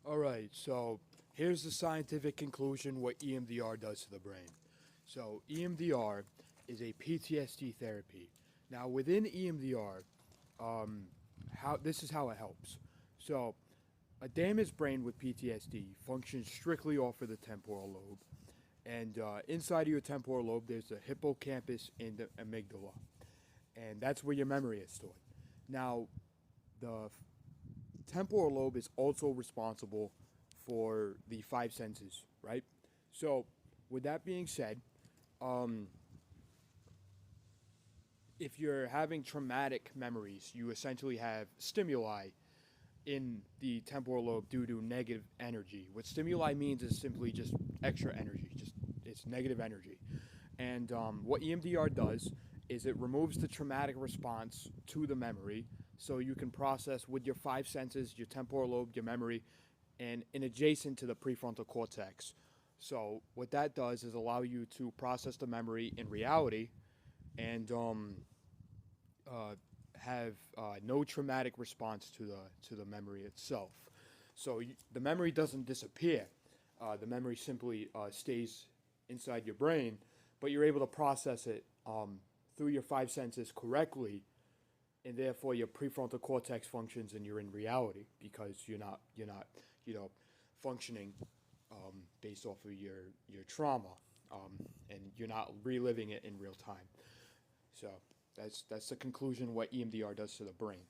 All right, so here's the scientific conclusion what EMDR does to the brain. So, EMDR is a PTSD therapy. Now, within EMDR, how this is how it helps. So, a damaged brain with PTSD functions strictly off of the temporal lobe, and inside of your temporal lobe, there's the hippocampus and the amygdala, and that's where your memory is stored. Now, the temporal lobe is also responsible for the five senses, right? So, with that being said, um, if you're having traumatic memories, you essentially have stimuli in the temporal lobe due to negative energy. What stimuli means is simply just extra energy, just it's negative energy. And what EMDR does is it removes the traumatic response to the memory so you can process with your five senses, your temporal lobe, your memory, and in adjacent to the prefrontal cortex. So what that does is allow you to process the memory in reality and uh, have no traumatic response to the memory itself. So the memory doesn't disappear. The memory simply stays inside your brain, but you're able to process it through your five senses correctly, and therefore your prefrontal cortex functions and you're in reality because you're not functioning based off of your trauma, and you're not reliving it in real time. So that's the conclusion what EMDR does to the brain.